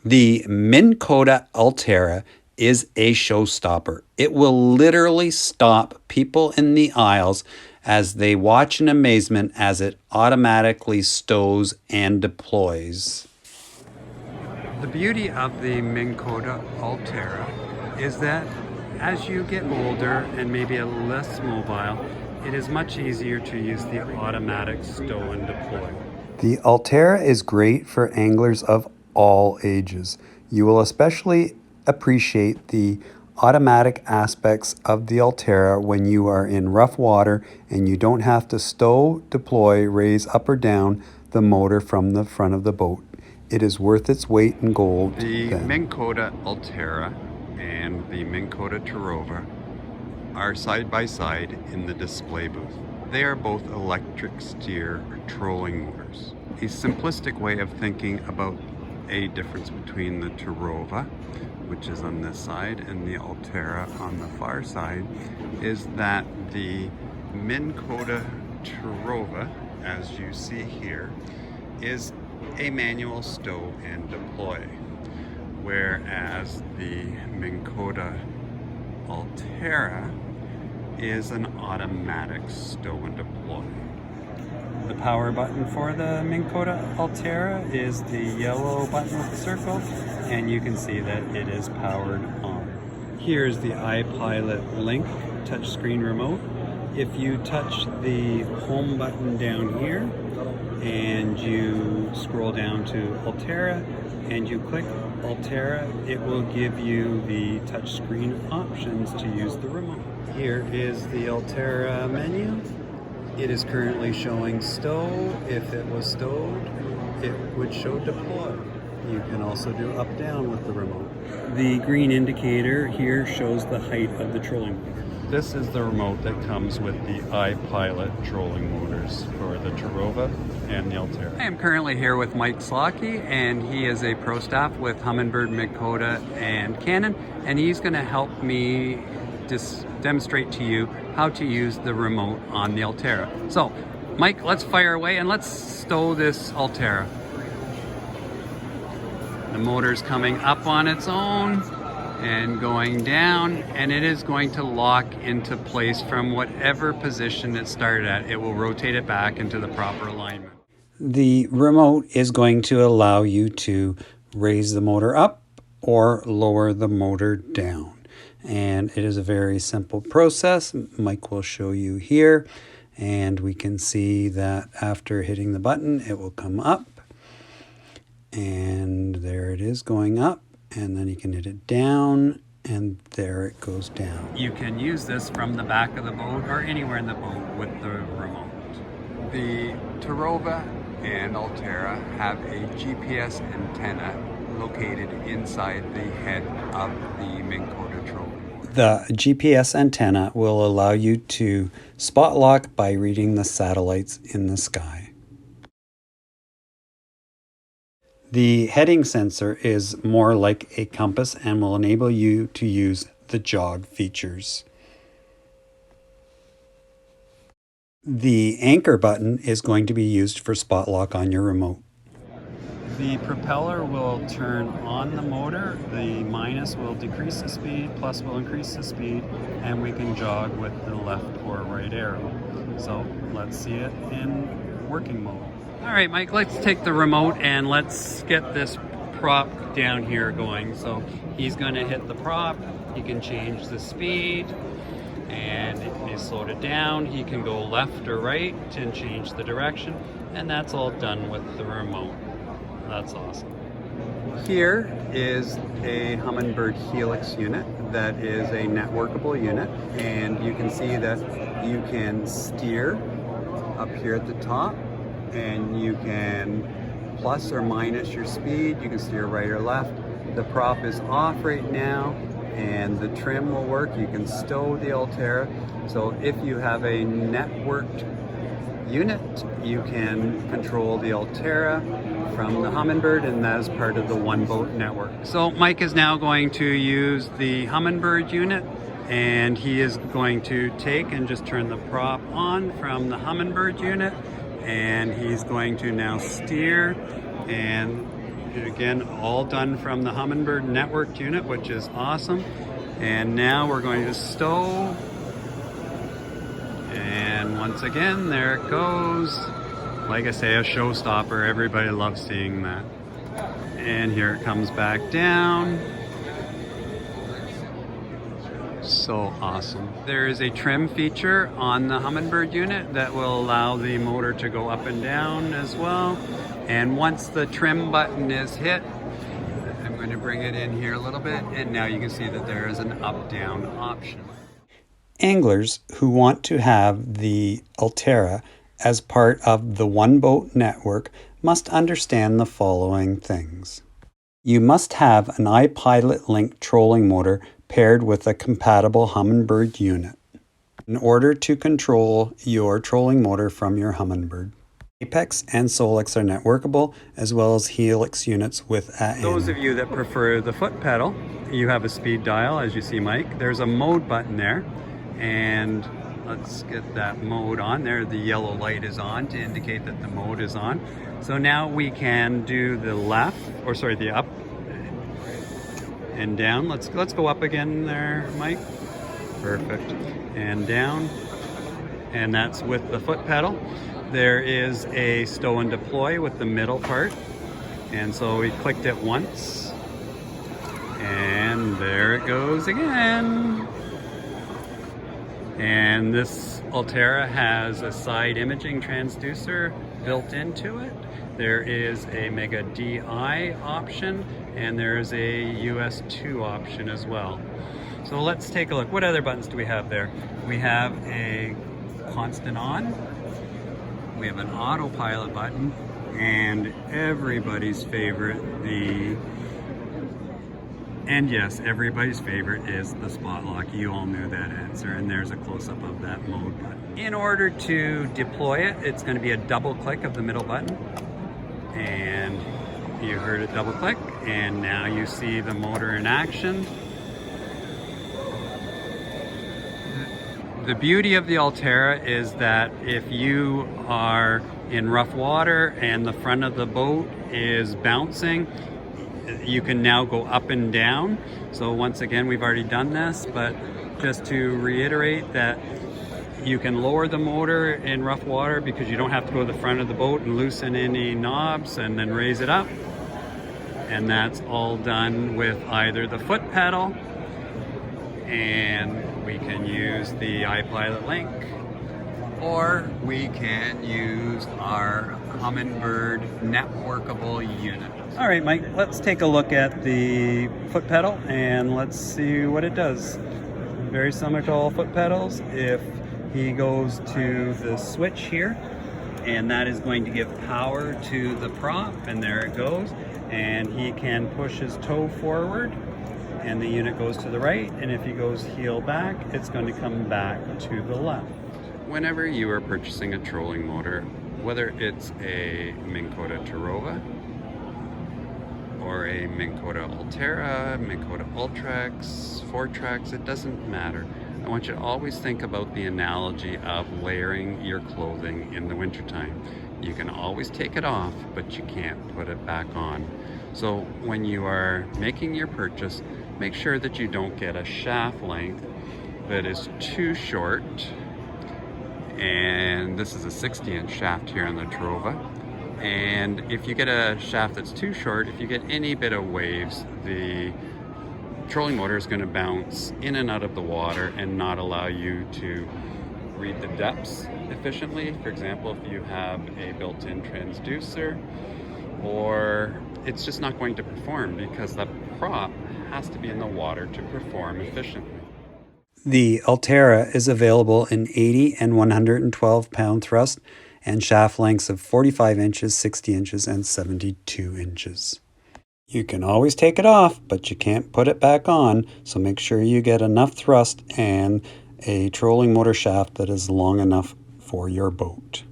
The Minn Kota Ulterra is a showstopper. It will literally stop people in the aisles as they watch in amazement as it automatically stows and deploys. The beauty of the Minn Kota Ulterra is that as you get older and maybe a less mobile, it is much easier to use the automatic stow and deploy. The Ulterra is great for anglers of all ages. You will especially appreciate the automatic aspects of the Ulterra when you are in rough water and you don't have to stow, deploy, raise up or down the motor from the front of the boat. It is worth its weight in gold. The Minn Kota Ulterra and the Minn Kota Ulterra are side by side in the display booth. They are both electric steer or trolling motors. A simplistic way of thinking about a difference between the Ulterra, which is on this side, and the Ulterra on the far side, is that the Minn Kota Ulterra, as you see here, is a manual stow and deploy, whereas the Minn Kota Ulterra is an automatic stow and deploy. The power button for the Minn Kota Ulterra is the yellow button with the circle, and you can see that it is powered on. Here's the iPilot Link touchscreen remote. If you touch the home button down here and you scroll down to Ulterra and you click Ulterra, it will give you the touchscreen options to use the remote. Here is the Ulterra menu. It is currently showing stow. If it was stowed, it would show deploy. You can also do up down with the remote. The green indicator here shows the height of the trolling motor. This is the remote that comes with the iPilot trolling motors for the Ulterra and the Ulterra. I am currently here with Mike Slocky, and he is a pro staff with Humminbird, Minn Kota, and Canon, and he's going to help me demonstrate to you how to use the remote on the Ulterra. So, Mike, let's fire away and let's stow this Ulterra. The motor's coming up on its own and going down, and it is going to lock into place from whatever position it started at. It will rotate it back into the proper alignment. The remote is going to allow you to raise the motor up or lower the motor down. And it is a very simple process. Mike will show you here, and we can see that after hitting the button, it will come up, and there it is going up, and then you can hit it down, and there it goes down. You can use this from the back of the boat or anywhere in the boat with the remote. The Ulterra and Ulterra have a GPS antenna located inside the head of the Minn Kota Ulterra. The GPS antenna will allow you to spot lock by reading the satellites in the sky. The heading sensor is more like a compass and will enable you to use the jog features. The anchor button is going to be used for spot lock on your remote. The propeller will turn on the motor, the minus will decrease the speed, plus will increase the speed, and we can jog with the left or right arrow. So let's see it in working mode. All right, Mike, let's take the remote and let's get this prop down here going. So he's going to hit the prop, he can change the speed, and if he slowed it down, he can go left or right and change the direction, and that's all done with the remote. That's awesome. Here is a Humminbird Helix unit that is a networkable unit, and you can see that you can steer up here at the top, and you can plus or minus your speed. You can steer right or left. The prop is off right now, and the trim will work. You can stow the Ulterra. So if you have a networked unit, you can control the Ulterra from the Humminbird, and that is part of the one boat network. So Mike is now going to use the Humminbird unit, and he is going to take and just turn the prop on from the Humminbird unit, and he's going to now steer and And again, all done from the Humminbird networked unit, which is awesome. And now we're going to stow. And once again, there it goes. Like I say, a showstopper. Everybody loves seeing that. And here it comes back down. So awesome. There is a trim feature on the Humminbird unit that will allow the motor to go up and down as well. And once the trim button is hit, I'm going to bring it in here a little bit, and now you can see that there is an up-down option. Anglers who want to have the Ulterra as part of the One Boat network must understand the following things. You must have an iPilot Link trolling motor paired with a compatible Humminbird unit in order to control your trolling motor from your Humminbird. Apex and Solix are networkable, as well as Helix units with AN. Those of you that prefer the foot pedal, you have a speed dial, as you see, Mike. There's a mode button there, and let's get that mode on there. The yellow light is on to indicate that the mode is on. So now we can do the the up and down. Let's go up again there, Mike. Perfect. And down. And that's with the foot pedal. There is a stow and deploy with the middle part. And so we clicked it once. And there it goes again. And this Ulterra has a side imaging transducer built into it. There is a Mega DI option, and there's a US 2 option as well. So let's take a look. What other buttons do we have there? We have a constant on. We have an autopilot button, and everybody's favorite, yes, everybody's favorite is the spot lock. You all knew that answer, and there's a close-up of that mode button. In order to deploy it, it's going to be a double click of the middle button. And you heard it double click, and now you see the motor in action. The beauty of the Ulterra is that if you are in rough water and the front of the boat is bouncing, you can now go up and down. So once again, we've already done this, but just to reiterate that you can lower the motor in rough water because you don't have to go to the front of the boat and loosen any knobs and then raise it up. And that's all done with either the foot pedal, and we can use the iPilot Link, or we can use our Humminbird networkable unit. All right, Mike, let's take a look at the foot pedal and let's see what it does. Very similar to all foot pedals. If he goes to the switch here, and that is going to give power to the prop, and there it goes. And he can push his toe forward, and the unit goes to the right, and if he goes heel back, it's going to come back to the left. Whenever you are purchasing a trolling motor, whether it's a Minn Kota Ulterra or a Minn Kota Ulterra, Minn Kota Ultrex, 4Trex, it doesn't matter. I want you to always think about the analogy of layering your clothing in the wintertime. You can always take it off, but you can't put it back on. So when you are making your purchase, make sure that you don't get a shaft length that is too short. And this is a 60-inch shaft here on the Trova. And if you get a shaft that's too short, if you get any bit of waves, the trolling motor is going to bounce in and out of the water and not allow you to read the depths efficiently. For example, if you have a built-in transducer, or it's just not going to perform because the prop has to be in the water to perform efficiently. The Ulterra is available in 80 and 112 pound thrust and shaft lengths of 45 inches, 60 inches, and 72 inches. You can always take it off, but you can't put it back on, so make sure you get enough thrust and a trolling motor shaft that is long enough for your boat.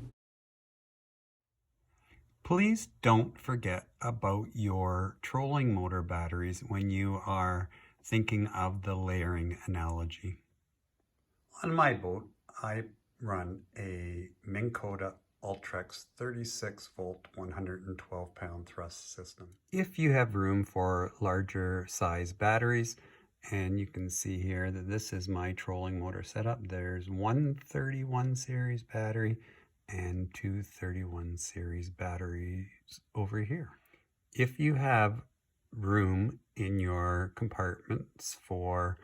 Please don't forget about your trolling motor batteries when you are thinking of the layering analogy. On my boat, I run a Minn Kota Ultrex 36 volt 112 pound thrust system. If you have room for larger size batteries, and you can see here that this is my trolling motor setup. There's one 31 series battery and two 31 series batteries over here. If you have room in your compartments for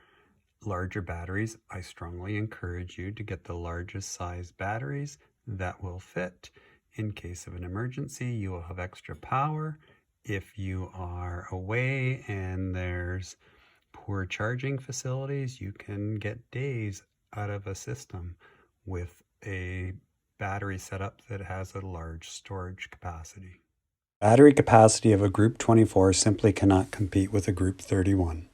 larger batteries, I strongly encourage you to get the largest size batteries that will fit. In case of an emergency, you will have extra power. If you are away and there's poor charging facilities, you can get days out of a system with a battery setup that has a large storage capacity. Battery capacity of a Group 24 simply cannot compete with a Group 31.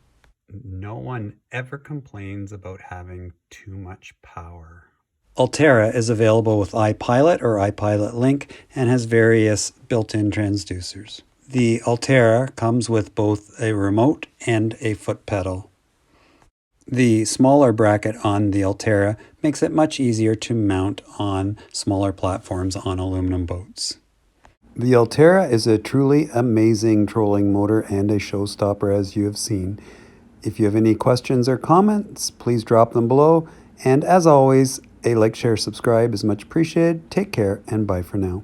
No one ever complains about having too much power. Ulterra is available with iPilot or iPilot Link and has various built-in transducers. The Ulterra comes with both a remote and a foot pedal. The smaller bracket on the Ulterra makes it much easier to mount on smaller platforms on aluminum boats. The Ulterra is a truly amazing trolling motor and a showstopper, as you have seen. If you have any questions or comments, please drop them below. And as always, a like, share, subscribe is much appreciated. Take care and bye for now.